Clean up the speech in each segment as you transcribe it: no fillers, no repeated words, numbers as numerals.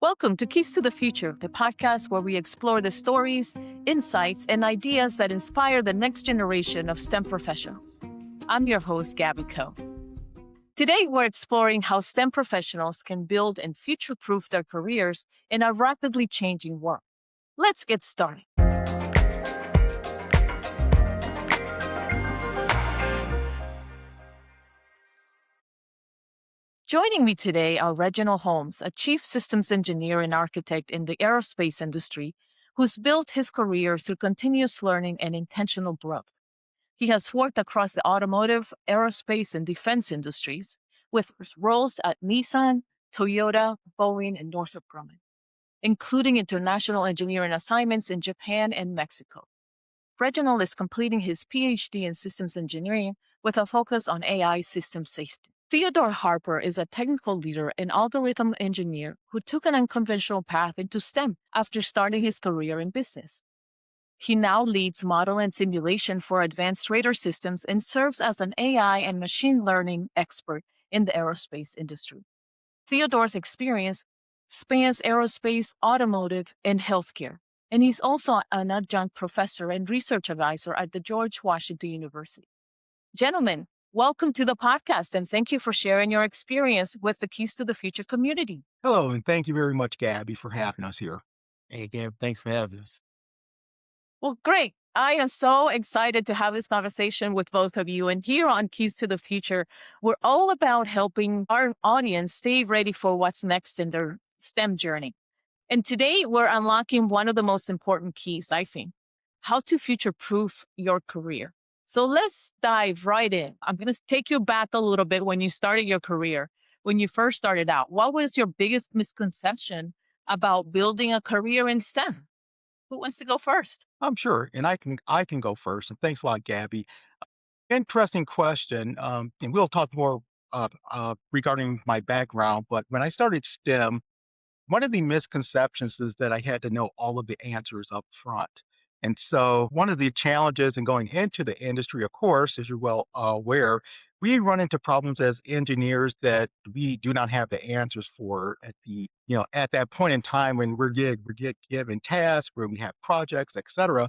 Welcome to Keys to the Future, the podcast where we explore the stories, insights, and ideas that inspire the next generation of STEM professionals. I'm your host, Gabby Coe. Today, we're exploring how STEM professionals can build and future-proof their careers in a rapidly changing world. Let's get started. Joining me today are Reginald Holmes, a chief systems engineer and architect in the aerospace industry, who's built his career through continuous learning and intentional growth. He has worked across the automotive, aerospace, and defense industries, with roles at Nissan, Toyota, Boeing, and Northrop Grumman, including international engineering assignments in Japan and Mexico. Reginald is completing his PhD in systems engineering with a focus on AI system safety. Theodore Harper is a technical leader and algorithm engineer who took an unconventional path into STEM after starting his career in business. He now leads model and simulation for advanced radar systems and serves as an AI and machine learning expert in the aerospace industry. Theodore's experience spans aerospace, automotive, and healthcare, and he's also an adjunct professor and research advisor at the George Washington University. Gentlemen, welcome to the podcast, and thank you for sharing your experience with the Keys to the Future community. Hello, and thank you very much, Gabby, for having us here. Hey, Gab, thanks for having us. Well, great. I am so excited to have this conversation with both of you. And here on Keys to the Future, we're all about helping our audience stay ready for what's next in their STEM journey. And today, we're unlocking one of the most important keys, I think, how to future-proof your career. So let's dive right in. I'm going to take you back a little bit when you started your career, when you first started out. What was your biggest misconception about building a career in STEM? Who wants to go first? I'm sure, and I can go first. And thanks a lot, Gabby. Interesting question. And we'll talk more regarding my background. But when I started STEM, one of the misconceptions is that I had to know all of the answers up front. And so one of the challenges in going into the industry, of course, as you're well aware, we run into problems as engineers that we do not have the answers for at that point in time when we get given tasks, where we have projects, etc.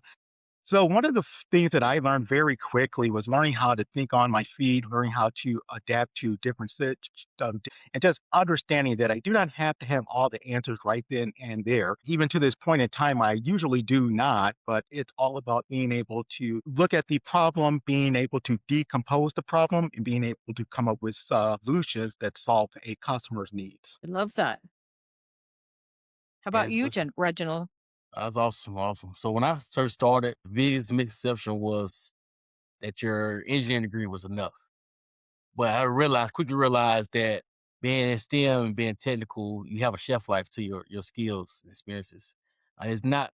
So one of the things that I learned very quickly was learning how to think on my feet, learning how to adapt to different and just understanding that I do not have to have all the answers right then and there. Even to this point in time, I usually do not, but it's all about being able to look at the problem, being able to decompose the problem, and being able to come up with solutions that solve a customer's needs. I love that. How Yeah, about you, Reginald? That's awesome. So when I first started, the biggest misconception was that your engineering degree was enough. But quickly realized that being in STEM and being technical, you have a shelf life to your skills and experiences. It's not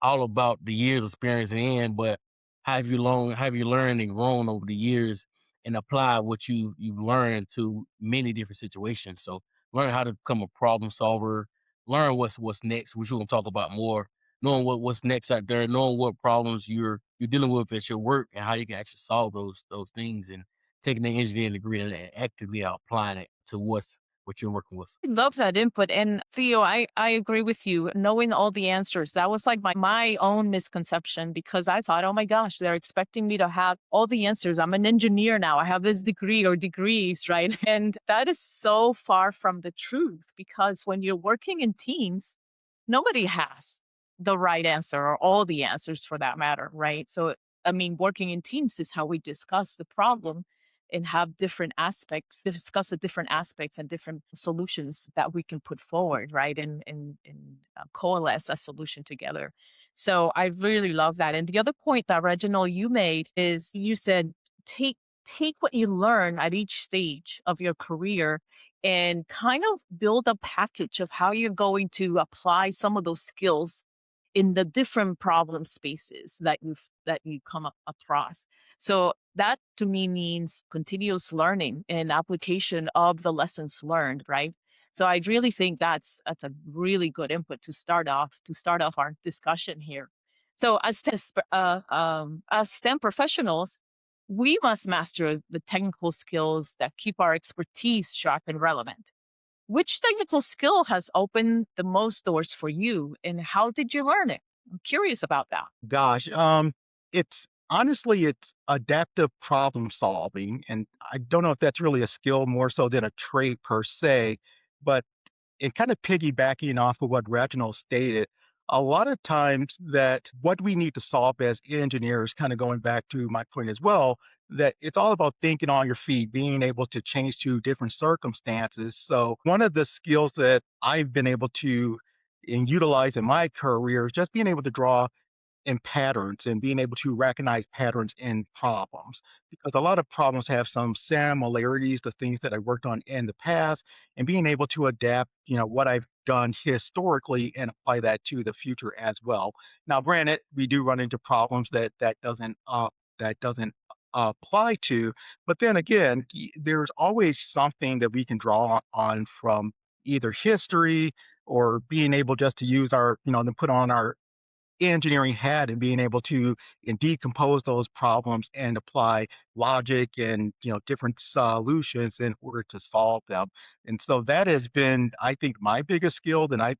all about the years of experience in, but how have you learned and grown over the years and apply what you've learned to many different situations. So learn how to become a problem solver, learn what's next, which we're gonna talk about more, knowing what's next out there, knowing what problems you're dealing with at your work and how you can actually solve those things, and taking the engineering degree and actively applying it to what you're working with. I love that input. And Theo, I agree with you. Knowing all the answers, that was like my own misconception, because I thought, oh my gosh, they're expecting me to have all the answers. I'm an engineer now. I have this degree or degrees, right? And that is so far from the truth, because when you're working in teams, nobody has the right answer or all the answers for that matter, right? So, I mean, working in teams is how we discuss the problem and have different aspects, discuss the different aspects and different solutions that we can put forward, right? And coalesce a solution together. So I really love that. And the other point that Reginald you made is you said take what you learn at each stage of your career and kind of build a package of how you're going to apply some of those skills in the different problem spaces that you come across. So that to me means continuous learning and application of the lessons learned, right? So I really think that's a really good input to start off our discussion here. So as STEM professionals, we must master the technical skills that keep our expertise sharp and relevant. Which technical skill has opened the most doors for you, and how did you learn it? I'm curious about that. Gosh, it's honestly, it's adaptive problem solving, and I don't know if that's really a skill more so than a trait per se, but and kind of piggybacking off of what Reginald stated, a lot of times that what we need to solve as engineers, kind of going back to my point as well, that it's all about thinking on your feet, being able to change to different circumstances. So one of the skills that I've been able to and utilize in my career is just being able to draw in patterns and being able to recognize patterns in problems because a lot of problems have some similarities to things that I worked on in the past and being able to adapt, what I've done historically and apply that to the future as well. Now, granted, we do run into problems that doesn't apply to, but then again, there's always something that we can draw on from either history or being able just to use our, to put on our engineering hat and being able to and decompose those problems and apply logic and different solutions in order to solve them. And so that has been, I think, my biggest skill that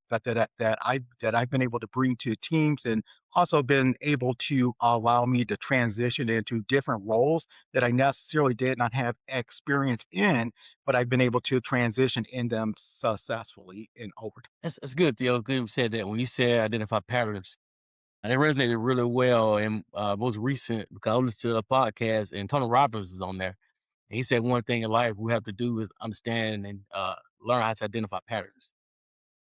I've been able to bring to teams, and also been able to allow me to transition into different roles that I necessarily did not have experience in, but I've been able to transition in them successfully and over. That's good, Theo. Good you said that. When you said identify patterns, and it resonated really well in most recent because I listened to a podcast and Tony Robbins is on there. And he said one thing in life we have to do is understand and learn how to identify patterns.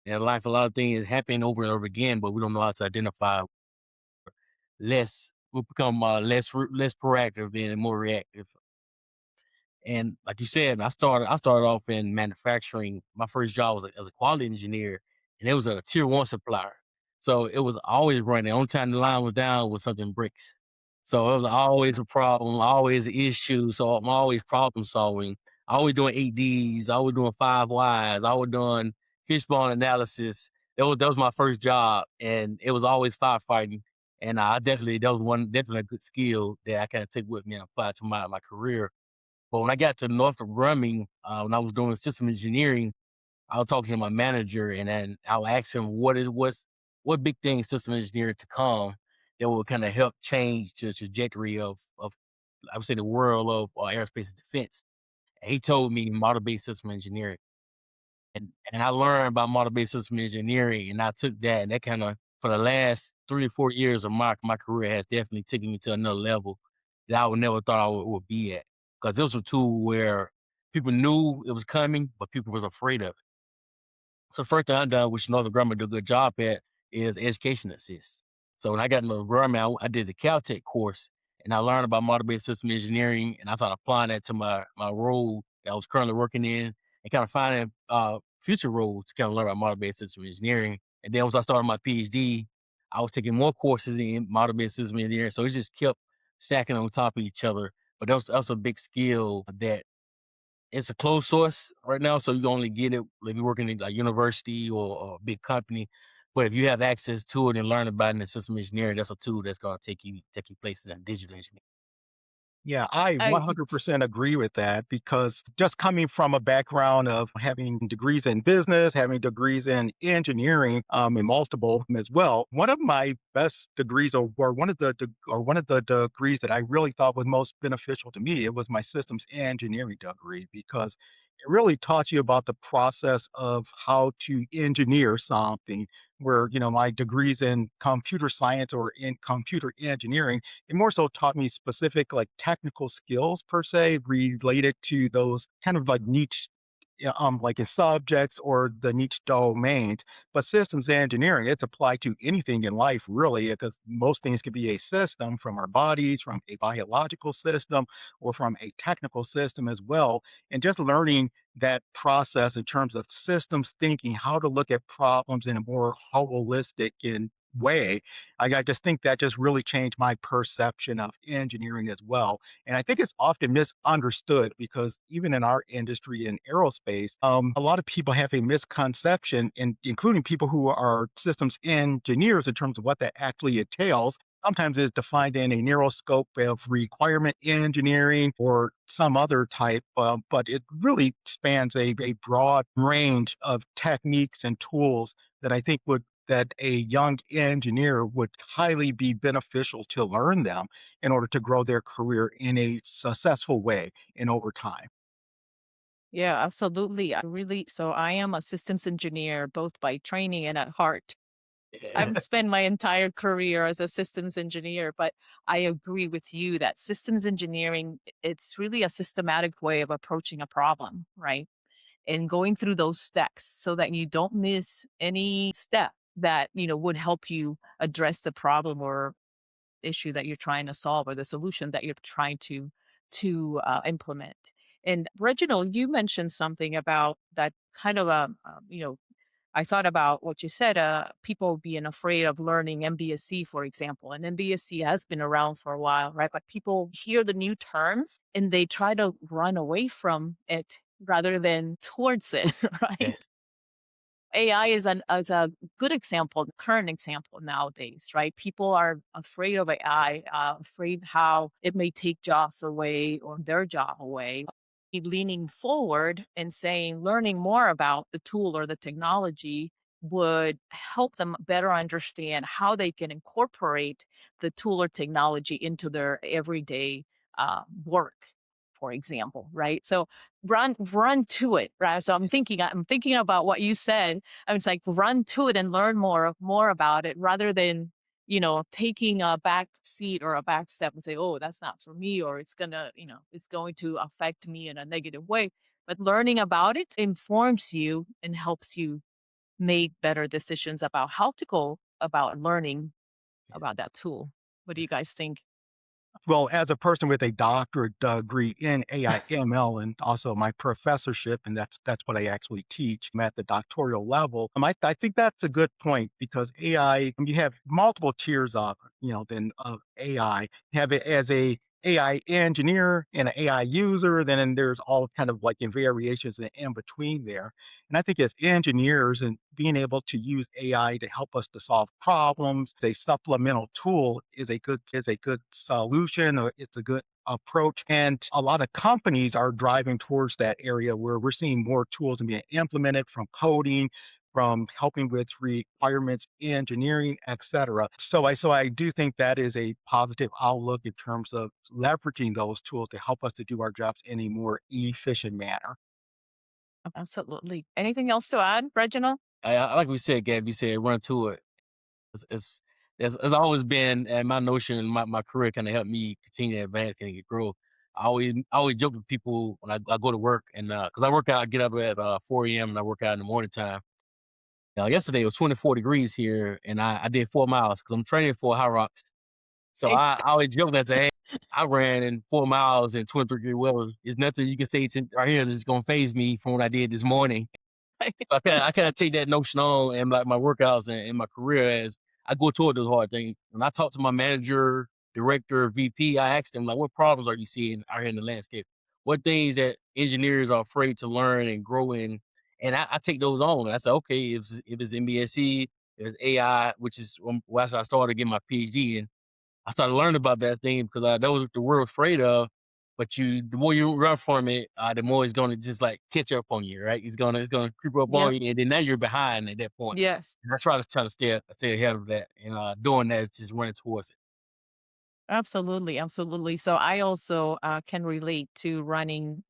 In life, a lot of things happen over and over again, but we don't know how to identify less. We become less proactive and more reactive. And like you said, I started off in manufacturing. My first job was as a quality engineer, and it was a tier one supplier. So it was always running. The only time the line was down was something breaks. So it was always a problem, always an issue. So I'm always problem solving. Always doing 8Ds, always doing 5 Ys, always doing fishbone analysis. That was my first job, and it was always firefighting. And I definitely that was one definitely a good skill that I kind of took with me and applied to my career. But when I got to Northrop Grumman, when I was doing system engineering, I was talking to my manager, and then I'll ask him what big things system engineering to come that will kind of help change the trajectory of I would say the world of aerospace and defense. And he told me model based system engineering. And I learned about model-based system engineering, and I took that, and that kinda for the last 3 to 4 years of my career has definitely taken me to another level that I would never thought I would be at. Because it was a tool where people knew it was coming, but people was afraid of it. So the first thing I done, which Northern Grumman do a good job at, is education assist. So when I got into Grumman, I did the Caltech course, and I learned about model-based system engineering, and I started applying that to my role that I was currently working in, and kind of finding future roles to kind of learn about model-based system engineering. And then once I started my PhD, I was taking more courses in model-based system engineering, so it just kept stacking on top of each other. But that was a big skill that it's a closed source right now, so you only get it if you're working in a university or a big company. But if you have access to it and learn about it in system engineering, that's a tool that's gonna take you places in digital engineering. Yeah, I I 100% agree with that because just coming from a background of having degrees in business, having degrees in engineering, and multiple as well, one of my best degrees, or one of the degrees that I really thought was most beneficial to me, it was my systems engineering degree because it really taught you about the process of how to engineer something. Where my degrees in computer science or in computer engineering, it more so taught me specific like technical skills per se related to those kind of like niche, yeah, like in subjects or the niche domains. But systems engineering, it's applied to anything in life really, because most things can be a system from our bodies, from a biological system, or from a technical system as well. And just learning that process in terms of systems thinking, how to look at problems in a more holistic and way. I just think that just really changed my perception of engineering as well. And I think it's often misunderstood because even in our industry in aerospace, a lot of people have a misconception, including people who are systems engineers, in terms of what that actually entails. sometimes is defined in a narrow scope of requirement engineering or some other type, but it really spans a broad range of techniques and tools that I think would that a young engineer would highly be beneficial to learn them in order to grow their career in a successful way and over time. Yeah, absolutely. So I am a systems engineer, both by training and at heart. I've spent my entire career as a systems engineer, but I agree with you that systems engineering, it's really a systematic way of approaching a problem, right? And going through those steps so that you don't miss any step that, would help you address the problem or issue that you're trying to solve or the solution that you're trying to implement. And Reginald, you mentioned something about that kind of I thought about what you said, people being afraid of learning MBSC, for example. And MBSC has been around for a while, right? But people hear the new terms and they try to run away from it rather than towards it, right? Yes, AI is a good example, current example nowadays, right? People are afraid of AI, afraid how it may take jobs away or their job away. Leaning forward and saying, learning more about the tool or the technology would help them better understand how they can incorporate the tool or technology into their everyday work, for example, right? So run to it, right? So I'm thinking about what you said. I was like, run to it and learn more about it rather than taking a back seat or a back step and say, oh, that's not for me, or it's going to affect me in a negative way. But learning about it informs you and helps you make better decisions about how to go about learning yes, about that tool. What do you yes, guys think? Well, as a person with a doctorate degree in AI/ML and also my professorship, and that's what I actually teach at the doctoral level, I think that's a good point because AI, you have multiple tiers of, then of AI. You have it as a AI engineer and an AI user, then there's all kind of like in variations in between there. And I think as engineers and being able to use AI to help us to solve problems, a supplemental tool is a good solution or it's a good approach. And a lot of companies are driving towards that area where we're seeing more tools being implemented from coding, from helping with requirements engineering, etc. So I do think that is a positive outlook in terms of leveraging those tools to help us to do our jobs in a more efficient manner. Absolutely. Anything else to add, Reginald? I like we said, Gab. You said run to it. It's it's always been my notion and my career kind of helped me continue to advance and grow. I always joke with people when I go to work and because I work out, I get up at 4 a.m. and I work out in the morning time. Now, yesterday it was 24 degrees here, and I did 4 miles because I'm training for high rocks. So Hey, I always joke that say, hey, I ran in 4 miles in 23-degree weather. There's nothing you can say to right here that's gonna phase me from what I did this morning. So I kinda take that notion on and like my workouts and my career as I go toward those hard things. When I talk to my manager, director, VP, I ask them like, "What problems are you seeing out here in the landscape? What things that engineers are afraid to learn and grow in?" And I take those on. And I say, "Okay, if it's MBSE, if it's AI," which is when I started getting my PhD in. I started learning about that thing because that was what the world afraid of. But the more you run from it, the more it's gonna just like catch up on you, right? It's gonna creep up yep. on you, and then now you're behind at that point. Yes. And I try to stay ahead of that, and doing that is just running towards it. Absolutely, absolutely. So I also can relate to running,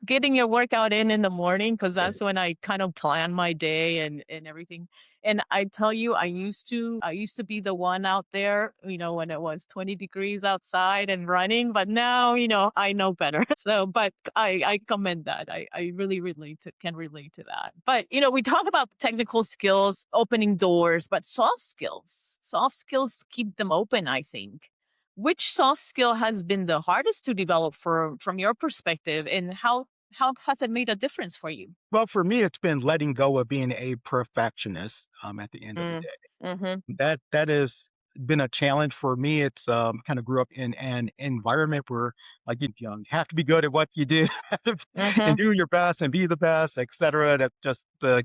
getting your workout in the morning because Yeah, that's when I kind of plan my day and everything. And I tell you, I used to be the one out there, when it was 20 degrees outside and running, but now, I know better. So, but I commend that. I really can relate to that. But, we talk about technical skills, opening doors, but soft skills keep them open, I think. Which soft skill has been the hardest to develop from your perspective, and how has it made a difference for you? Well, for me, it's been letting go of being a perfectionist at the end of the Mm. day. Mhm. That has been a challenge for me. It's kind of grew up in an environment where like you have to be good at what you do and Mhm. do your best and be the best, etc. That just the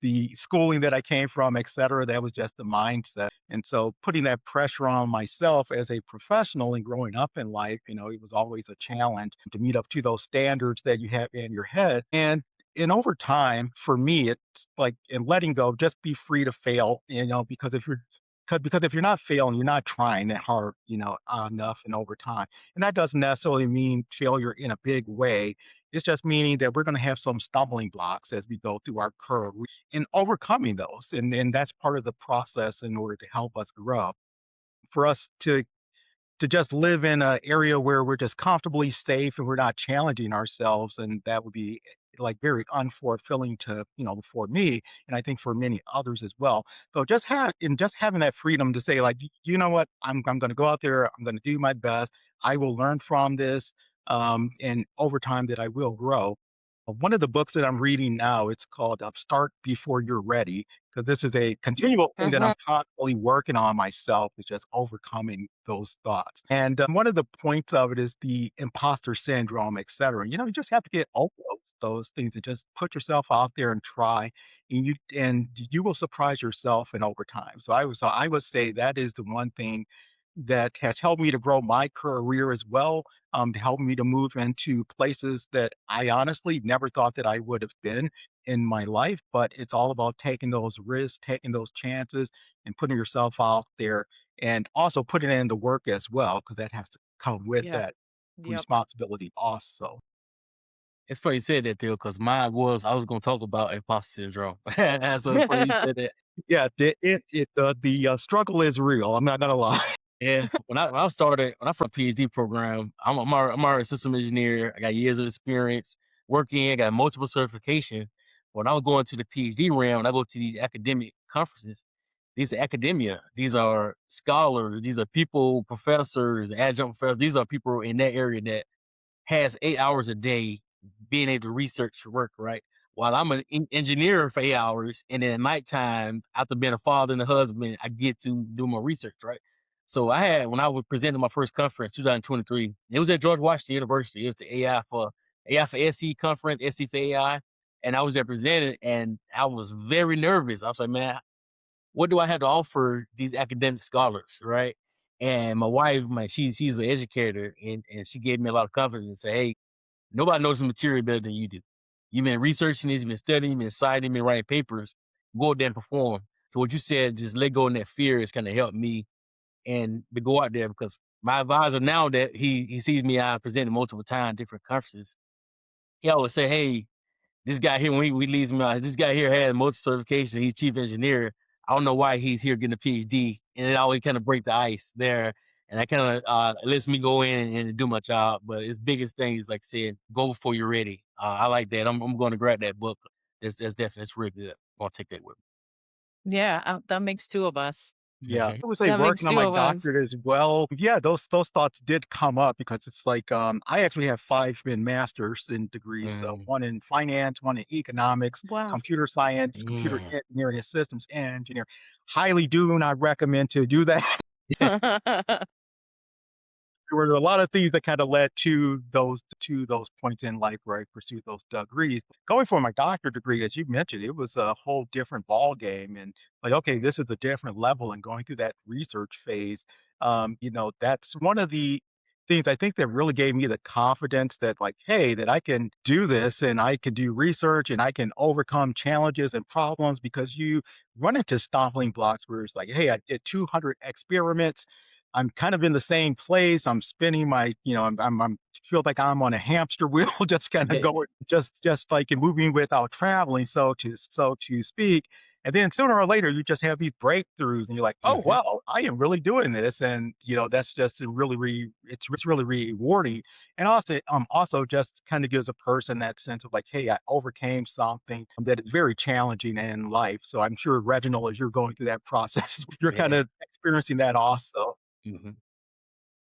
the schooling that I came from, et cetera. That was just the mindset. And so putting that pressure on myself as a professional and growing up in life, it was always a challenge to meet up to those standards that you have in your head. And over time, for me, it's like in letting go, just be free to fail, because if you're not failing, you're not trying that hard, enough and over time. And that doesn't necessarily mean failure in a big way. It's just meaning that we're going to have some stumbling blocks as we go through our career and overcoming those. And that's part of the process in order to help us grow. For us to just live in an area where we're just comfortably safe and we're not challenging ourselves, and that would be like very unfulfilling to for me, and I think for many others as well. So just having that freedom to say like, you know what, I'm going to go out there, I'm going to do my best, I will learn from this, and over time that I will grow. One of the books that I'm reading now, it's called Start Before You're Ready, because this is a continual thing that I'm Mhm. constantly working on myself, is just overcoming those thoughts. And one of the points of it is the imposter syndrome, et cetera. You just have to get over those things and just put yourself out there and try, and you will surprise yourself and over time. So I would say that is the one thing that has helped me to grow my career as well, to help me to move into places that I honestly never thought that I would have been in my life. But it's all about taking those risks, taking those chances, and putting yourself out there, and also putting in the work as well, because that has to come with Yep. that Yep. responsibility also. It's funny you said that, Theo, because mine was I was gonna talk about imposter syndrome. So it's funny you said that. Yeah, the struggle is real. I'm not gonna lie. Yeah, when I first PhD program, I'm already a system engineer. I got years of experience working. I got multiple certification. When I was going to the PhD realm, and I go to these academic conferences, these are academia. These are scholars. These are people, professors, adjunct professors. These are people in that area that has 8 hours a day being able to research your work, right? While I'm an engineer for 8 hours, and then at nighttime, after being a father and a husband, I get to do my research, right? So when I was presenting my first conference, 2023, it was at George Washington University. It was the AI for SE conference, SE for AI. And I was there presenting, and I was very nervous. I was like, man, what do I have to offer these academic scholars, right? And my wife, she's an educator, and she gave me a lot of confidence and say, hey, nobody knows the material better than you do. You've been researching this, you've been studying, you've been citing, you've been writing papers. Go out there and perform. So what you said, just let go of that fear, is kind of helped me and to go out there, because my advisor now that he sees me, I presented multiple times, different conferences. He always say, hey, this guy here, when we leaves me out, this guy here had multiple certifications. He's chief engineer. I don't know why he's here getting a PhD. And it always kind of break the ice there. And that kind of lets me go in and do my job. But its biggest thing is, like I said, go before you're ready. I like that. I'm going to grab that book. That's definitely, that's really good. I'll take that with Yeah, that makes two of us. me. Yeah, I would say That makes working on two my of us. doctorate as well. Yeah, those thoughts did come up because it's like I actually have five in masters in degrees. So Mhm. one in finance, one in economics, Wow. computer science, computer Yeah. engineering, and systems engineer. Highly do not recommend to do that. There were a lot of things that kind of led to those points in life where I pursued those degrees. Going for my doctorate degree, as you mentioned, it was a whole different ball game, and like, okay, this is a different level. And going through that research phase, that's one of the things I think that really gave me the confidence that, like, hey, that I can do this and I can do research and I can overcome challenges and problems, because you run into stumbling blocks where it's like, hey, I did 200 experiments, I'm kind of in the same place. I'm spinning I'm feel like I'm on a hamster wheel, just kind of going, just like in moving without traveling, so to speak. And then sooner or later, you just have these breakthroughs, and you're like, oh Mhm. wow, I am really doing this, and that's just it's really rewarding, and also just kind of gives a person that sense of like, hey, I overcame something that is very challenging in life. So I'm sure Reginald, as you're going through that process, you're kind Yeah. of experiencing that also. Mhm.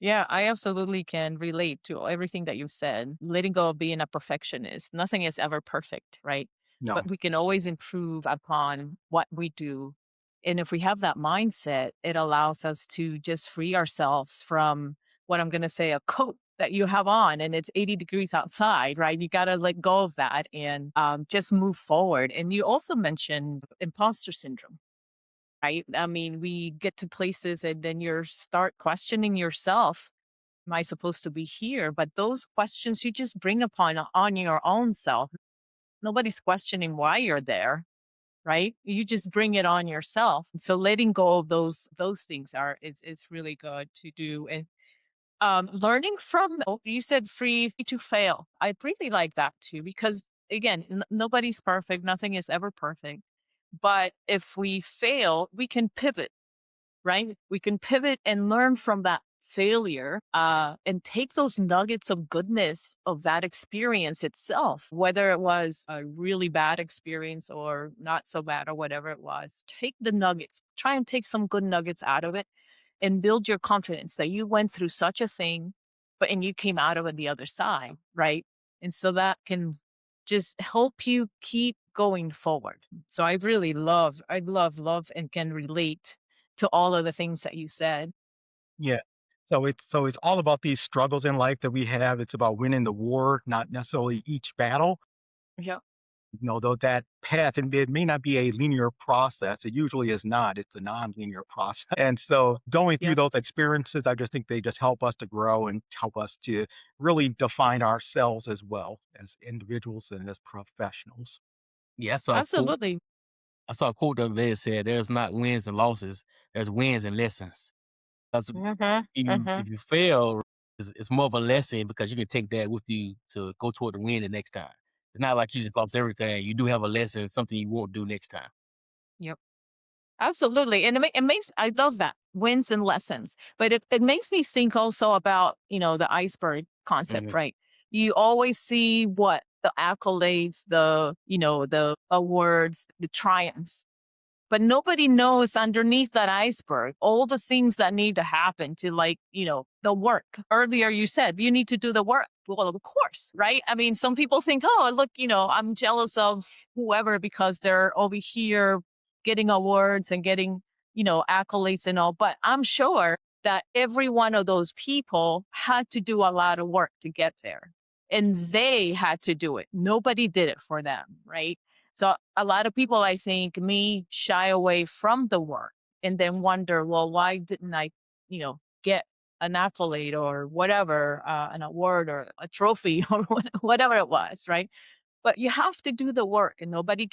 Yeah, I absolutely can relate to everything that you said. Letting go of being a perfectionist. Nothing is ever perfect, right? No. But we can always improve upon what we do. And if we have that mindset, it allows us to just free ourselves from what I'm going to say a coat that you have on and it's 80 degrees outside, right? You got to let go of that and just move forward. And you also mentioned imposter syndrome, right? I mean, we get to places and then you start questioning yourself. Am I supposed to be here? But those questions you just bring upon on your own self. Nobody's questioning why you're there, right? You just bring it on yourself. So letting go of those things is really good to do. And learning from, oh, you said free to fail. I really like that too, because again, nobody's perfect. Nothing is ever perfect. But if we fail, we can pivot, right? We can pivot and learn from that failure and take those nuggets of goodness of that experience itself, whether it was a really bad experience or not so bad or whatever it was. Take the nuggets, try and take some good nuggets out of it and build your confidence that you went through such a thing, but and you came out of it the other side, right? And so that can just help you keep going forward. So I love, and can relate to all of the things that you said. Yeah. So it's all about these struggles in life that we have. It's about winning the war, not necessarily each battle. Yeah. Though that path, and it may not be a linear process. It usually is not. It's a non-linear process. And so going through Yep. those experiences, I just think they just help us to grow and help us to really define ourselves as well as individuals and as professionals. Yeah, I saw a quote. Absolutely. I saw a quote the other day that said, "There's not wins and losses. There's wins and lessons." Because Mhm. if Mhm. you fail, it's more of a lesson because you can take that with you to go toward the win the next time. It's not like you just lost everything. You do have a lesson, something you won't do next time. Yep. Absolutely. And it makes, I love that, wins and lessons. But it makes me think also about, the iceberg concept, Mhm. right? You always see what the accolades, the awards, the triumphs. But nobody knows underneath that iceberg all the things that need to happen to, like, the work. Earlier you said you need to do the work. Well, of course, right? I mean, some people think, oh, look, I'm jealous of whoever because they're over here getting awards and getting, accolades and all. But I'm sure that every one of those people had to do a lot of work to get there. And they had to do it. Nobody did it for them, right? So a lot of people, I think, me shy away from the work and then wonder, well, why didn't I, get an accolade or whatever, an award or a trophy or whatever it was, right? But you have to do the work, and nobody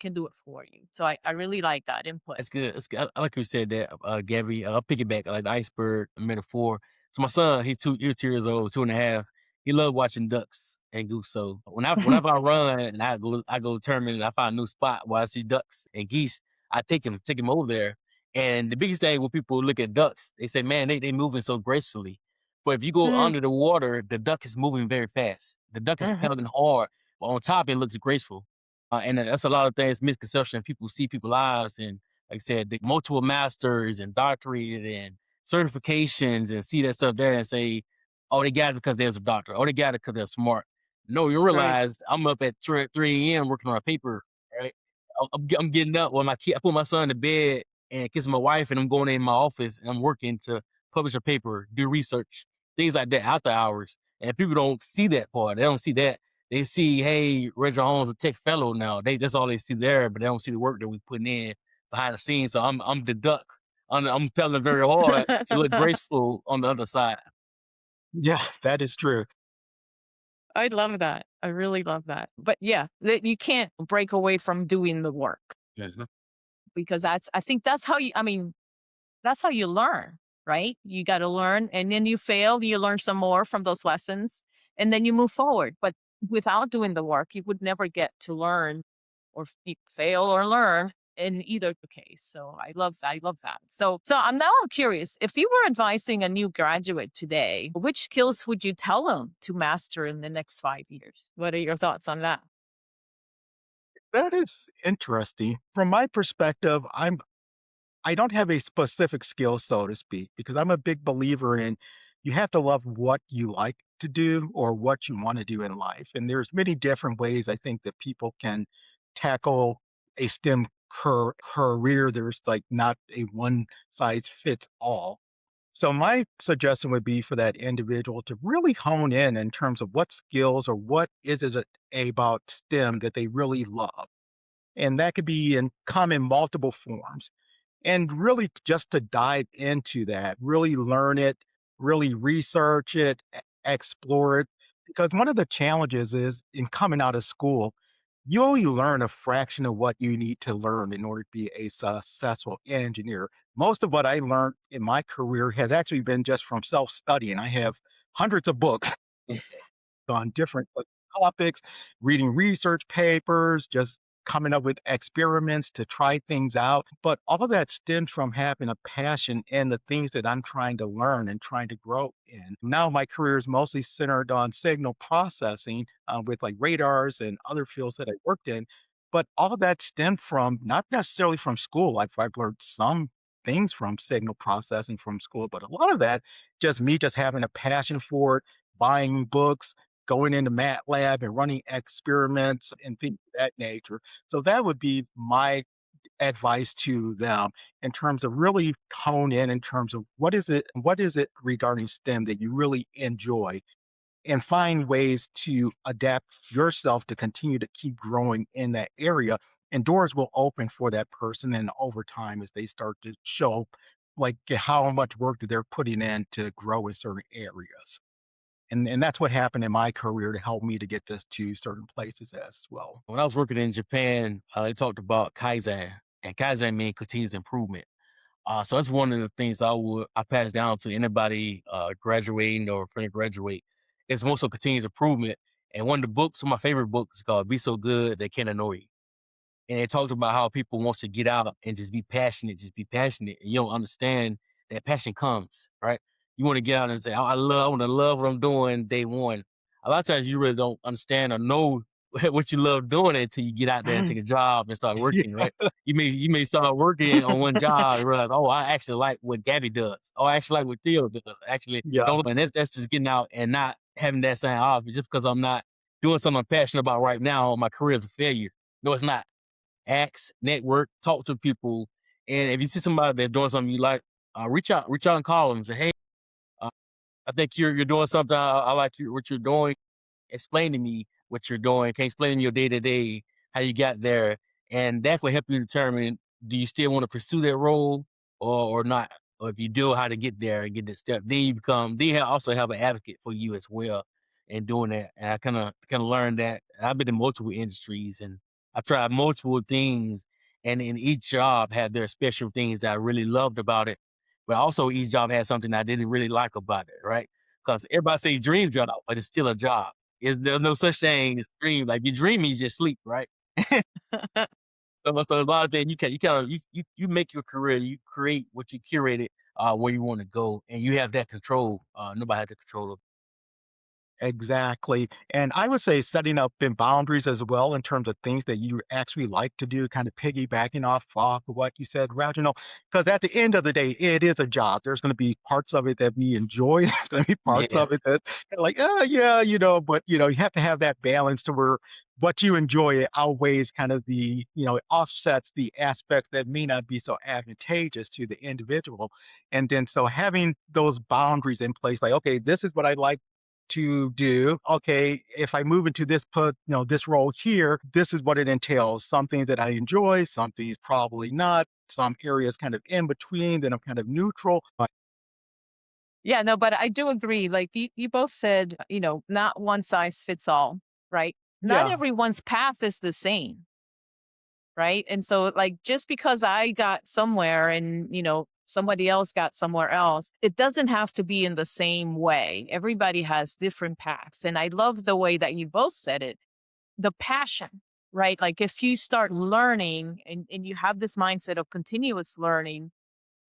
can do it for you. So I really like that input. That's good. That's good. I like you said that, Gabby. I'll piggyback like the iceberg metaphor. So my son, he's 2 years old, 2.5. He loves watching ducks and goose. So whenever I run and I go determine and I find a new spot where I see ducks and geese, I take him over there. And the biggest thing when people look at ducks, they say, man, they moving so gracefully. But if you go Mm, under the water, the duck is moving very fast. The duck is mhm, pedaling hard, but on top it looks graceful. And that's a lot of things misconception. People see people's lives and like I said, the multiple masters and doctorate and certifications and see that stuff there and say, oh, they got it because they was a doctor. Oh, they got it because they're smart. No, you right. realize I'm up at 3 a.m. working on a paper, right? I'm getting up when my kid, I put my son to bed and kiss my wife and I'm going in my office and I'm working to publish a paper, do research, things like that after hours. And people don't see that part. They don't see that. They see, hey, Reginald Holmes a tech fellow now. That's all they see there, but they don't see the work that we putting in behind the scenes. So I'm the duck. I'm pedaling very hard to look graceful on the other side. Yeah, that is true. I love that. I really love that. But yeah, that you can't break away from doing the work Mhm. because I think that's how I mean, that's how you learn, right? You got to learn and then you fail, you learn some more from those lessons and then you move forward. But without doing the work, you would never get to learn or fail or learn in either case. So I love that. I love that. So I'm curious. If you were advising a new graduate today, which skills would you tell them to master in the next 5 years? What are your thoughts on that? That is interesting. From my perspective, I don't have a specific skill, so to speak, because I'm a big believer in you have to love what you like to do or what you want to do in life. And there's many different ways I think that people can tackle a STEM career. There's like not a one size fits all. So my suggestion would be for that individual to really hone in terms of what skills or what is it about STEM that they really love. And that could be in come in multiple forms. And really just to dive into that, really learn it, really research it, explore it. Because one of the challenges is in coming out of school, you only learn a fraction of what you need to learn in order to be a successful engineer. Most of what I learned in my career has actually been just from self studying. I have hundreds of books on different topics, reading research papers, just coming up with experiments to try things out. But all of that stems from having a passion in the things that I'm trying to learn and trying to grow in. Now, my career is mostly centered on signal processing with like radars and other fields that I worked in. But all of that stemmed from not necessarily from school. Like I've learned some things from signal processing from school, but a lot of that just me just having a passion for it, buying books, going into MATLAB and running experiments and things of that nature. So that would be my advice to them in terms of really hone in terms of what is it regarding STEM that you really enjoy and find ways to adapt yourself to continue to keep growing in that area and doors will open for that person and over time as they start to show like how much work that they're putting in to grow in certain areas. And that's what happened in my career to help me to get this to certain places as well. When I was working in Japan, they talked about Kaizen, and Kaizen means continuous improvement. So that's one of the things I pass down to anybody graduating or finna graduate. It's more so continuous improvement. And one of the books, one of my favorite books, is called "Be So Good They Can't Annoy You." And it talks about how people want to get out and just be passionate. And you don't understand that passion comes, right? You want to get out and say, "Oh, I want to love what I'm doing day one." A lot of times you really don't understand or know what you love doing until you get out there and take a job and start working, Yeah. right? You may start working on one job and realize, oh, I actually like what Gabby does. Oh, I actually like what Theo does. I actually Yeah. don't, and that's just getting out and not having that saying, oh, just because I'm not doing something I'm passionate about right now, my career is a failure. No, it's not. Ask, network, talk to people. And if you see somebody that's doing something you like, reach out and call them and say, hey, uh, I think you're doing something. I like what you're doing. Explain to me what you're doing. Can you explain to me your day to day, how you got there? And that will help you determine, do you still want to pursue that role or not? Or if you do, how to get there and get that step. Then also have an advocate for you as well in doing that. And I kind of learned that. I've been in multiple industries and I've tried multiple things, and in each job had their special things that I really loved about it. But also each job had something I didn't really like about it, right? Because everybody say dream job, but it's still a job. There's no such thing as dream. Like you dream, you just sleep, right? So a lot of things you kind of you make your career, you create what you curated, where you want to go, and you have that control. Nobody has the control of. Exactly. And I would say setting up in boundaries as well in terms of things that you actually like to do, kind of piggybacking off of what you said, Reginald. Because at the end of the day, it is a job. There's going to be parts of it that we enjoy. There's going to be parts Yeah, of it that like, oh yeah, but you have to have that balance to where what you enjoy outweighs kind of it offsets the aspects that may not be so advantageous to the individual. And then so having those boundaries in place, like, okay, this is what I like to do. Okay, if I move into this role here, this is what it entails. Something that I enjoy, something probably not. Some areas kind of in between, then I'm kind of neutral. But Yeah, no, but I do agree. Like you both said, not one size fits all, right? Not yeah, everyone's path is the same, right? And so, like, just because I got somewhere and, somebody else got somewhere else, it doesn't have to be in the same way. Everybody has different paths. And I love the way that you both said it, the passion, right? Like, if you start learning and you have this mindset of continuous learning,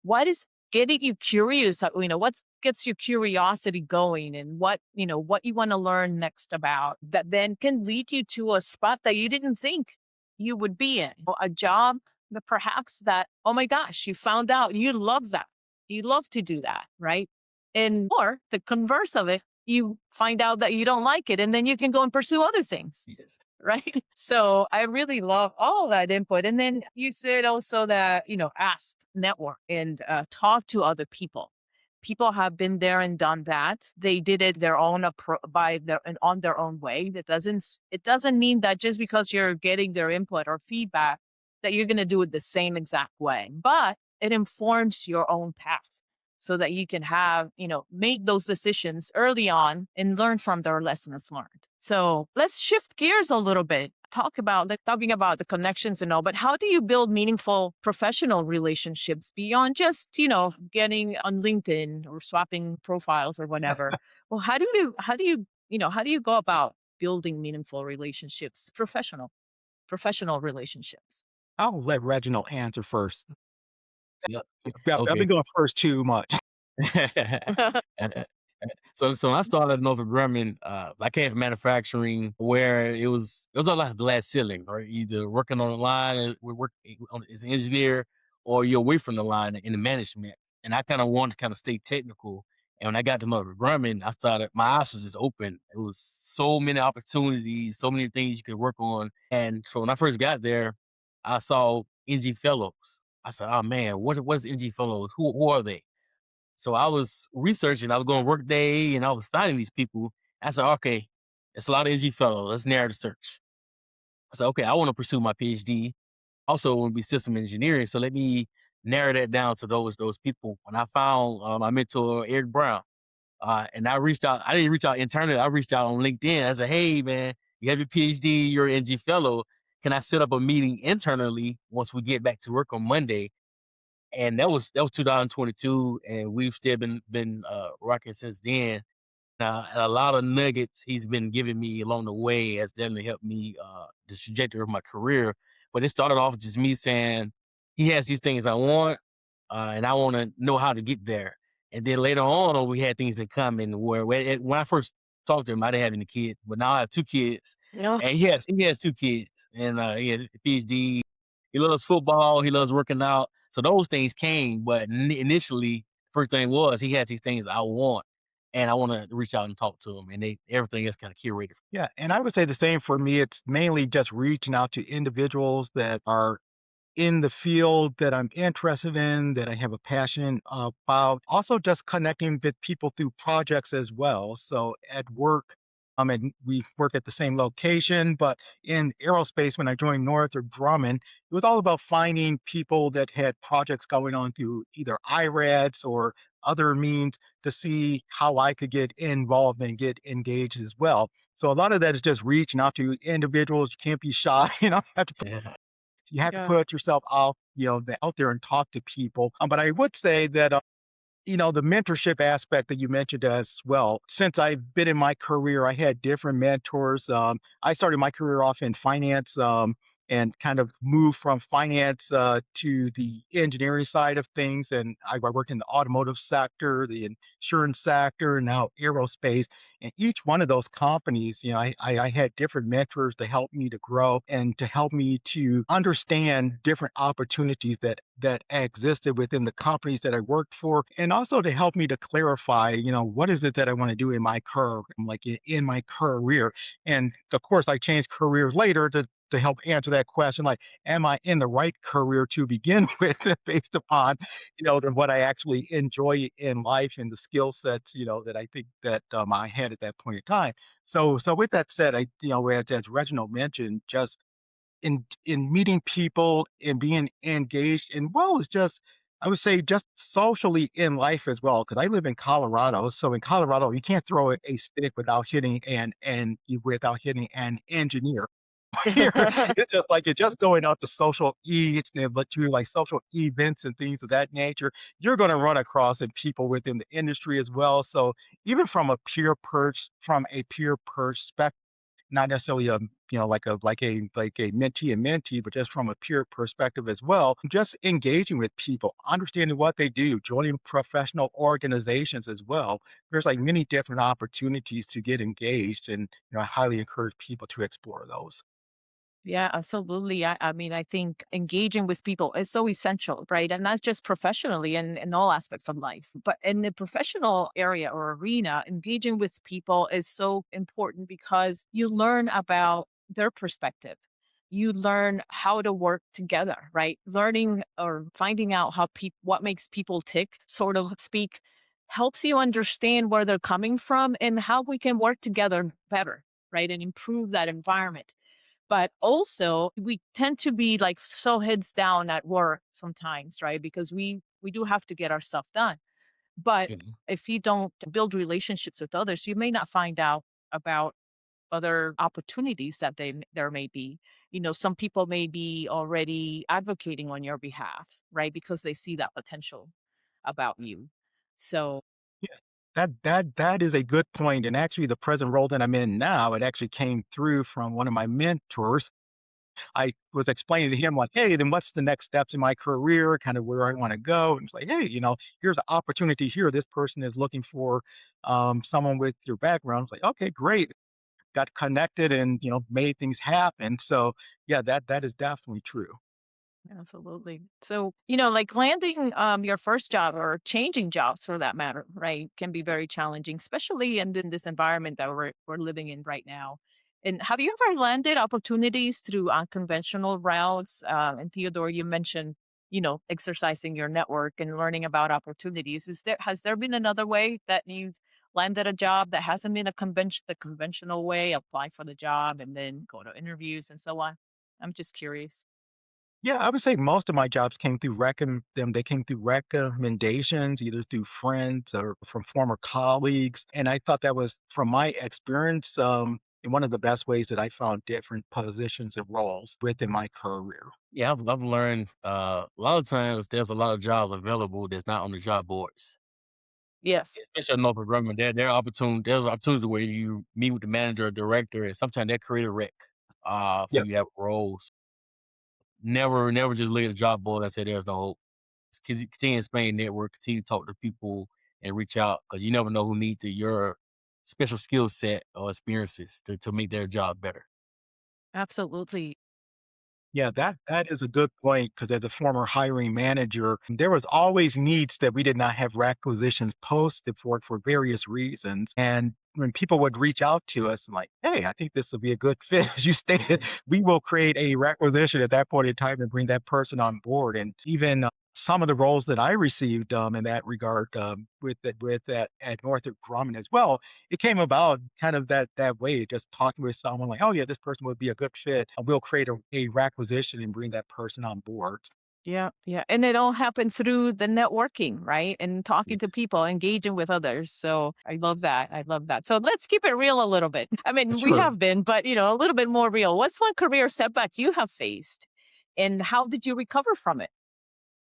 what is getting you curious? What gets your curiosity going and what you want to learn next about that then can lead you to a spot that you didn't think you would be in, or a job that perhaps that, oh my gosh, you found out you love that. You love to do that, right? And or the converse of it, you find out that you don't like it and then you can go and pursue other things, yes, right? So I really love all that input. And then you said also that, ask, network, and talk to other people. People have been there and done that. They did it their own by their and on their own way. It doesn't mean that just because you're getting their input or feedback that you're going to do it the same exact way, but it informs your own path so that you can make those decisions early on and learn from their lessons learned. So let's shift gears a little bit. Talking about the connections and all, but how do you build meaningful professional relationships beyond just, getting on LinkedIn or swapping profiles or whatever? Well, how do you go about building meaningful relationships, professional relationships? I'll let Reginald answer first. Yep. Yeah, I've Okay. been going first too much. So when I started at Northrop Grumman, I came from manufacturing where it was a lot of glass ceiling, or either working on the line we work as an engineer, or you're away from the line in the management. And I kind of wanted to kind of stay technical. And when I got to Northrop Grumman, I started my eyes was just open. It was so many opportunities, so many things you could work on. And so when I first got there, I saw NG Fellows. I said, "Oh man, what is NG Fellows? Who are they?" So I was researching, I was going work day and I was finding these people. I said, okay, it's a lot of NG fellows. Let's narrow the search. I said, okay, I want to pursue my PhD. Also want to be system engineering. So let me narrow that down to those people. And I found my mentor, Eric Brown. And I reached out. I didn't reach out internally. I reached out on LinkedIn. I said, hey, man, you have your PhD, you're an NG fellow. Can I set up a meeting internally once we get back to work on Monday? And that was 2022, and we've still been rocking since then. And a lot of nuggets he's been giving me along the way has definitely helped me the trajectory of my career. But it started off with just me saying he has these things I want, and I want to know how to get there. And then later on, we had things in common when I first talked to him, I didn't have any kids, but now I have two kids, Yeah. and he has two kids, and he has a PhD. He loves football. He loves working out. So those things came, but initially, first thing was he had these things I want, and I want to reach out and talk to them, and everything is kind of curated. Yeah, and I would say the same for me. It's mainly just reaching out to individuals that are in the field that I'm interested in, that I have a passion about. Also, just connecting with people through projects as well. So at work, and we work at the same location, but in aerospace, when I joined Northrop Grumman, it was all about finding people that had projects going on through either IRADs or other means to see how I could get involved and get engaged as well. So a lot of that is just reaching out to individuals. You can't be shy, have to Yeah. you have to Yeah. put yourself out, out there and talk to people. But I would say that, the mentorship aspect that you mentioned as well. Since I've been in my career, I had different mentors. I started my career off in finance, and kind of moved from finance to the engineering side of things. And I worked in the automotive sector, the insurance sector, and now aerospace. And each one of those companies, I had different mentors to help me to grow and to help me to understand different opportunities that existed within the companies that I worked for, and also to help me to clarify, what is it that I want to do in my career, like in my career. And of course, I changed careers later to help answer that question, like, am I in the right career to begin with, based upon, what I actually enjoy in life and the skill sets, that I think that I had at that point in time. So with that said, as Reginald mentioned, just in meeting people and being engaged, and well as just, I would say, just socially in life as well, because I live in Colorado. So in Colorado, you can't throw a stick without hitting without hitting an engineer. Here, it's just like you're just going out to social eats and but you like social events and things of that nature. You're going to run across and people within the industry as well. So even from a peer perspective, not necessarily like a mentee and mentee, but just from a peer perspective as well. Just engaging with people, understanding what they do, joining professional organizations as well. There's like many different opportunities to get engaged, and I highly encourage people to explore those. Yeah, absolutely. I mean, I think engaging with people is so essential, right? And not just professionally and in all aspects of life, but in the professional area or arena, engaging with people is so important because you learn about their perspective. You learn how to work together, right? Learning or finding out what makes people tick, sort of speak, helps you understand where they're coming from and how we can work together better, right? And improve that environment. But also, we tend to be like so heads down at work sometimes, right? Because we do have to get our stuff done. But Mhm. if you don't build relationships with others, you may not find out about other opportunities that there may be. Some people may be already advocating on your behalf, right? Because they see that potential about you. So, Yeah, that is a good point, and actually the present role that I'm in now, it actually came through from one of my mentors. I was explaining to him like, "Hey, then what's the next steps in my career, kind of where I wanna go," and it's like, "Hey, here's an opportunity here. This person is looking for, someone with your background." It's like, "Okay, great." Got connected and, made things happen, so, yeah, that is definitely true. absolutely. So, like landing your first job or changing jobs for that matter, right, can be very challenging, especially in this environment that we're living in right now. And have you ever landed opportunities through unconventional routes? And Theodore, you mentioned, exercising your network and learning about opportunities. Has there been another way that you've landed a job that hasn't been the conventional way, apply for the job and then go to interviews and so on? I'm just curious. Yeah, I would say most of my jobs came through they came through recommendations, either through friends or from former colleagues, and I thought that was, from my experience, one of the best ways that I found different positions and roles within my career. Yeah, I've learned a lot of times there's a lot of jobs available that's not on the job boards. Yes. Especially in Northrop Grumman, there's opportunities where you meet with the manager or director, and sometimes they create a rec for Yep. you to have roles. Never just look at the job board and say there's no hope. Continue to expand network, continue to talk to people and reach out because you never know who needs your special skill set or experiences to make their job better. Absolutely. Yeah, that is a good point because as a former hiring manager, there was always needs that we did not have requisitions posted for various reasons. And when people would reach out to us and like, "Hey, I think this will be a good fit," as you stated, we will create a requisition at that point in time and bring that person on board. And even some of the roles that I received in that regard with that at Northrop Grumman as well, it came about kind of that way, just talking with someone like, "Oh, yeah, this person would be a good fit. We'll create a requisition and bring that person on board." Yeah, yeah, and it all happened through the networking, right? And talking to Yes. people, engaging with others. So I love that. I love that. So let's keep it real a little bit. I mean, we Sure. have been, but a little bit more real. What's one career setback you have faced, and how did you recover from it?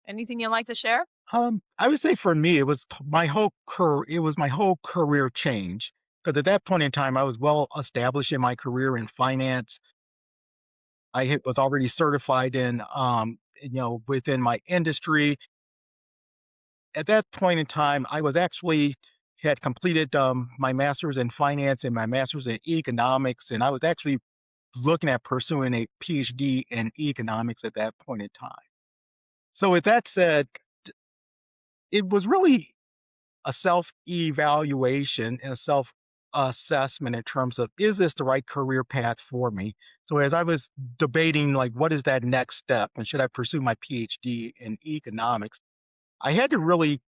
Anything you'd like to share? I would say for me, it was my whole career change, because at that point in time, I was well established in my career in finance. Was already certified in, within my industry. At that point in time, I was actually had completed my master's in finance and my master's in economics, and I was actually looking at pursuing a PhD in economics at that point in time. So, with that said, it was really a self evaluation and a self assessment in terms of, is this the right career path for me? So, as I was debating, like, what is that next step, and should I pursue my PhD in economics? I had to really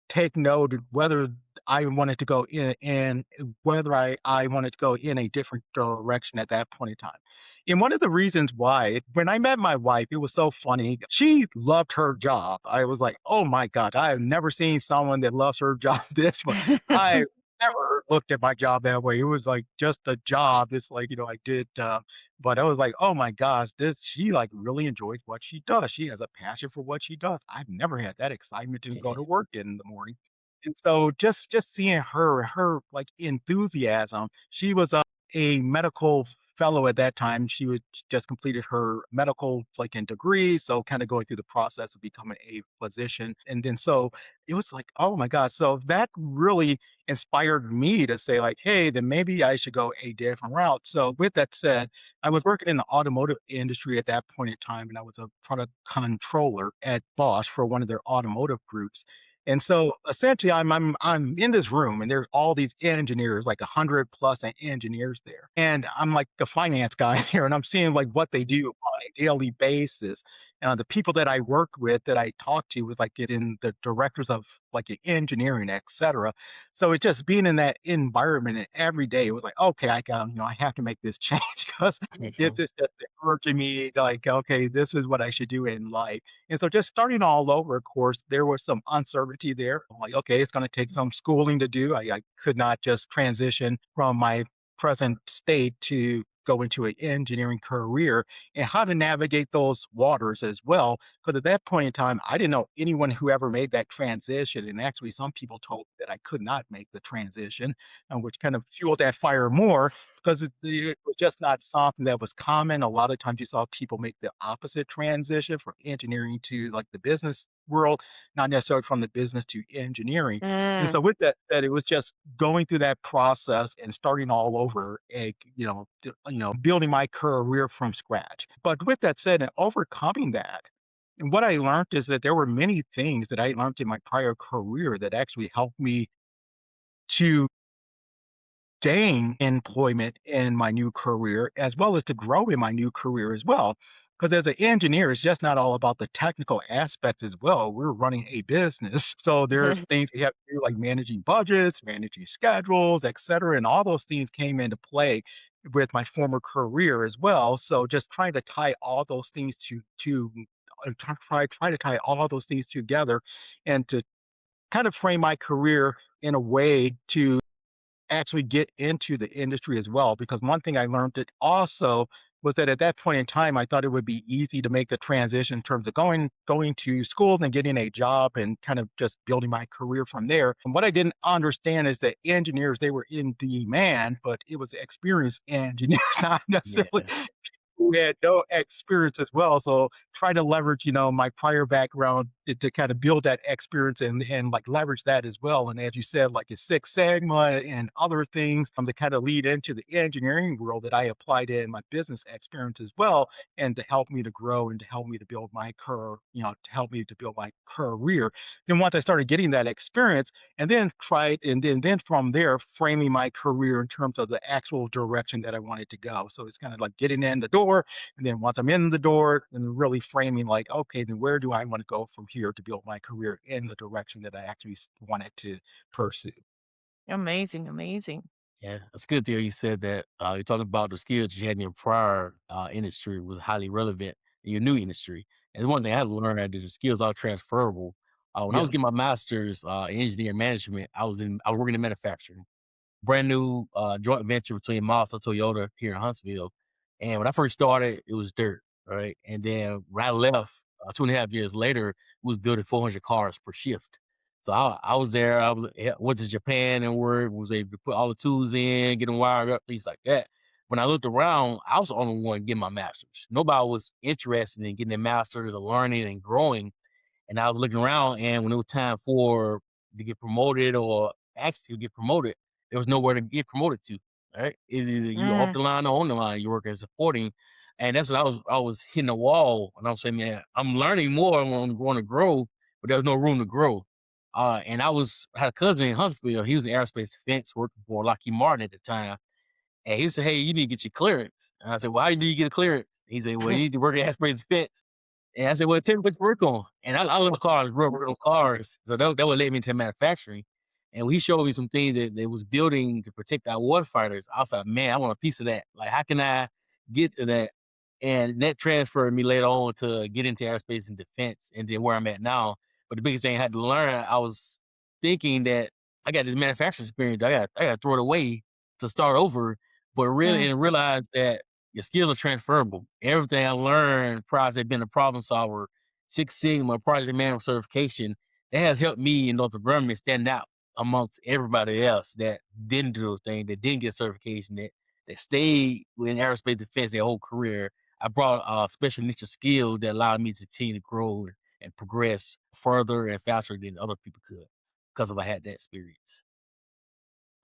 take note of whether I wanted to go in and whether I wanted to go in a different direction at that point in time. And one of the reasons why, when I met my wife, it was so funny. She loved her job. I was like, oh my God, I have never seen someone that loves her job this much. I never looked at my job that way. It was like just a job. It's like, I did, but I was like, oh my gosh, she like really enjoys what she does. She has a passion for what she does. I've never had that excitement to go to work in the morning. And so just seeing her like enthusiasm. She was a medical fellow at that time. Just completed her medical like in degree, so kind of going through the process of becoming a physician. And then so it was like, oh my God. So that really inspired me to say, like, hey, then maybe I should go a different route. So with that said, I was working in the automotive industry at that point in time, and I was a product controller at Bosch for one of their automotive groups. And so essentially, I'm in this room, and there's all these engineers, like 100 plus engineers there, and I'm like the finance guy there, and I'm seeing like what they do on a daily basis. The people that I worked with, that I talked to, was like getting the directors of like in engineering, etc. So it's just being in that environment and every day it was like, okay, I got, I have to make this change because this Mhm. is just urging me to like, okay, this is what I should do in life. And so just starting all over, of course, there was some uncertainty there. I'm like, okay, it's going to take some schooling to do. I could not just transition from my present state to go into an engineering career and how to navigate those waters as well. Because at that point in time, I didn't know anyone who ever made that transition. And actually, some people told me that I could not make the transition, which kind of fueled that fire more because it was just not something that was common. A lot of times you saw people make the opposite transition from engineering to like the business world, not necessarily from the business to engineering. And Mm. so with that said, it was just going through that process and starting all over, building my career from scratch. But with that said, and overcoming that, and what I learned is that there were many things that I learned in my prior career that actually helped me to gain employment in my new career as well as to grow in my new career as well. Because as an engineer, it's just not all about the technical aspects as well. We're running a business. So there's things you have to do like managing budgets, managing schedules, et cetera. And all those things came into play with my former career as well. So just trying to tie all those things try to tie all those things together and to kind of frame my career in a way to actually get into the industry as well. Because one thing I learned that also was that at that point in time, I thought it would be easy to make the transition in terms of going to schools and getting a job and kind of just building my career from there. And what I didn't understand is that engineers they were in demand, but it was experienced engineers, not necessarily Yeah. who had no experience as well. So try to leverage, my prior background to kind of build that experience and like leverage that as well. And as you said, like a Six Sigma and other things to kind of lead into the engineering world that I applied in my business experience as well, and to help me to grow and to help me to build my to help me to build my career. Then once I started getting that experience, and then tried and then from there framing my career in terms of the actual direction that I wanted to go. So it's kind of like getting in the door, and then once I'm in the door, and really framing like, okay, then where do I want to go from here to build my career in the direction that I actually wanted to pursue. Amazing, amazing. Yeah, it's good to hear you said that. You're talking about the skills you had in your prior industry was highly relevant in your new industry. And one thing I had to learn that the skills are transferable. When I Yeah. was getting my master's in engineering management, I was working in manufacturing, brand new joint venture between Mazda and Toyota here in Huntsville. And when I first started, it was dirt, right? And then when I left 2.5 years later, we was building 400 cars per shift. So I was there. Went to Japan and work. Was able to put all the tools in, get them wired up, things like that. When I looked around, I was the only one getting my master's. Nobody was interested in getting their master's or learning and growing. And I was looking around, and when it was time for to get promoted or actually get promoted, there was nowhere to get promoted to. Right? Is either you off Mm. the line or on the line. You work as supporting, and that's what I was hitting a wall, and I was saying, man, I'm learning more. I'm going to grow, but there's no room to grow. And had a cousin in Huntsville. He was in aerospace defense, working for Lockheed Martin at the time. And he said, "Hey, you need to get your clearance." And I said, "Well, how do you get a clearance?" He said, "Well, you need to work in aerospace defense." And I said, "Well, tell me what you work on." And I love cars, grew up working on cars. So that would lead me into manufacturing. And he showed me some things that they was building to protect our war fighters. I was like, man, I want a piece of that. Like, how can I get to that? And that transferred me later on to get into aerospace and defense and then where I'm at now. But the biggest thing I had to learn, I was thinking that I got this manufacturing experience. I got to throw it away to start over. But really, Mm. and realize that your skills are transferable. Everything I learned prior to being a problem solver, Six Sigma, project manager certification, that has helped me in Northrop Grumman stand out amongst everybody else that didn't do those things, that didn't get certification, that stayed in aerospace defense their whole career. I brought a special niche of skill that allowed me to continue to grow and progress further and faster than other people could because of I had that experience.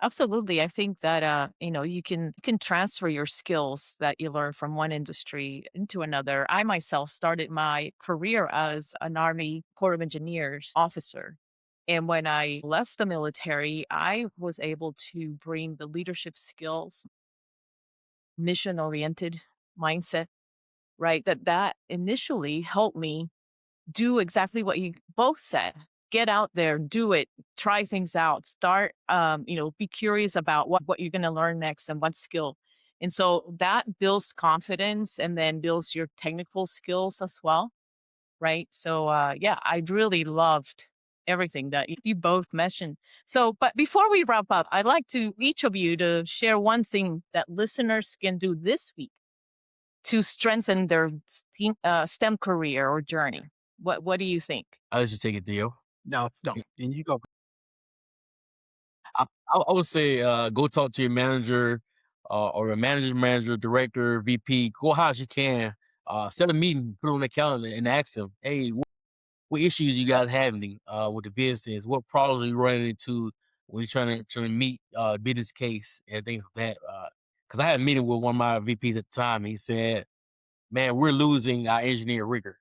Absolutely. I think that you can transfer your skills that you learn from one industry into another. I myself started my career as an Army Corps of Engineers officer. And when I left the military, I was able to bring the leadership skills, mission oriented mindset, right? That initially helped me do exactly what you both said. get out there, do it, try things out, start, be curious about what you're going to learn next and what skill. And so that builds confidence and then builds your technical skills as well. Right. So, yeah, I really loved everything that you both mentioned. So, but before we wrap up, I'd like to each of you to share one thing that listeners can do this week to strengthen their STEM career or journey. What do you think? I'll let you take it, Theo. No, no, and you go. I would say go talk to your manager or your manager, director, VP. Go high as you can. Set a meeting, put it on the calendar, and ask them, "Hey, what issues you guys having with the business? What problems are you running into when you're trying to meet business case and things like that?" Because I had a meeting with one of my VPs at the time. And he said, "Man, we're losing our engineer rigor.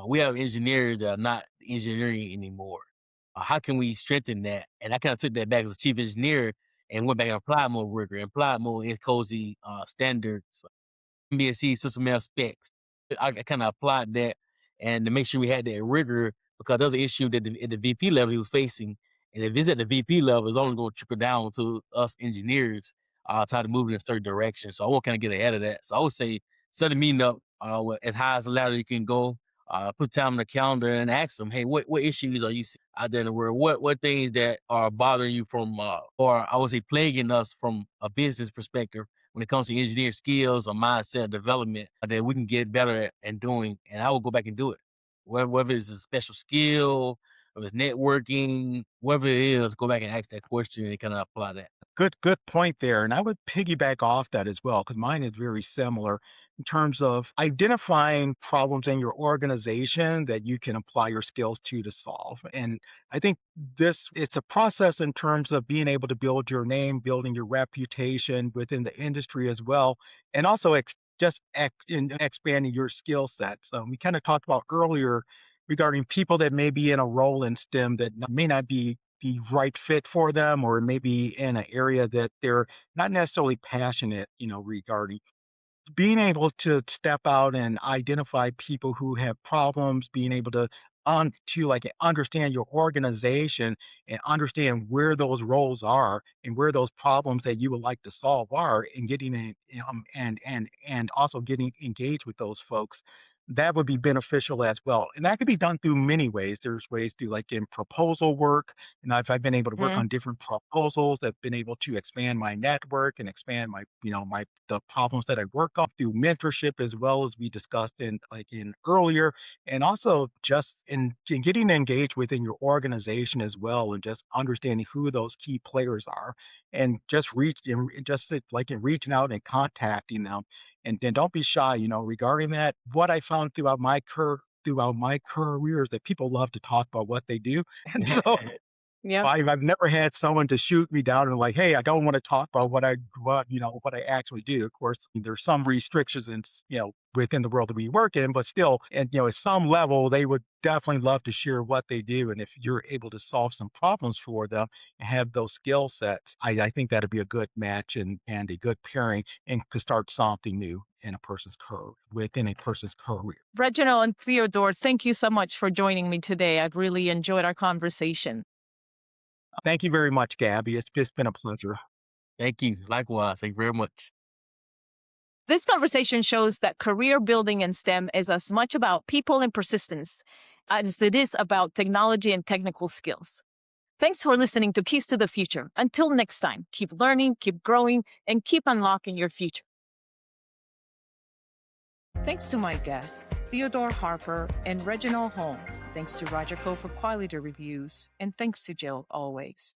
We have engineers that are not engineering anymore. How can we strengthen that?" And I kind of took that back as a chief engineer and went back and applied more rigor, applied more cozy standards, MBSE system F specs. I kind of applied that and to make sure we had that rigor because there was an issue that at the VP level he was facing. And if it's at the VP level, it's only going to trickle down to us engineers try to move in a certain direction. So I want to kind of get ahead of that. So I would say set a meeting up as high as the ladder you can go. Put time on the calendar and ask them, "Hey, what issues are you seeing out there in the world? What things that are bothering you from, or I would say plaguing us from a business perspective when it comes to engineering skills or mindset development that we can get better at and doing." And I will go back and do it. Whether it's a special skill, whether it's networking, whatever it is, go back and ask that question and kind of apply that. Good point there, and I would piggyback off that as well because mine is very similar in terms of identifying problems in your organization that you can apply your skills to solve. And I think it's a process in terms of being able to build your name, building your reputation within the industry as well, and also in expanding your skill sets. We kind of talked about earlier regarding people that may be in a role in STEM that may not be the right fit for them, or maybe in an area that they're not necessarily passionate, regarding being able to step out and identify people who have problems, being able to like understand your organization and understand where those roles are and where those problems that you would like to solve are, and getting and also getting engaged with those folks. That would be beneficial as well. And that could be done through many ways. There's ways to like in proposal work. And I've been able to work Mhm. on different proposals. I've been able to expand my network and expand the problems that I work on through mentorship, as well as we discussed in earlier, and also just in getting engaged within your organization as well, and just understanding who those key players are, and like in reaching out and contacting them, and then don't be shy, regarding that. What I found throughout my career is that people love to talk about what they do, and so Yeah. I've never had someone to shoot me down and like, "Hey, I don't want to talk about what I actually do." Of course, there's some restrictions within the world that we work in, but still, and at some level, they would definitely love to share what they do. And if you're able to solve some problems for them and have those skill sets, I think that'd be a good match and a good pairing, and could start something new within a person's career. Reginald and Theodore, thank you so much for joining me today. I've really enjoyed our conversation. Thank you very much, Gabby. It's just been a pleasure. Thank you. Likewise. Thank you very much. This conversation shows that career building in STEM is as much about people and persistence as it is about technology and technical skills. Thanks for listening to Keys to the Future. Until next time, keep learning, keep growing, and keep unlocking your future. Thanks to my guests, Theodore Harper and Reginald Holmes. Thanks to Roger Cole for quality reviews. And thanks to Jill always.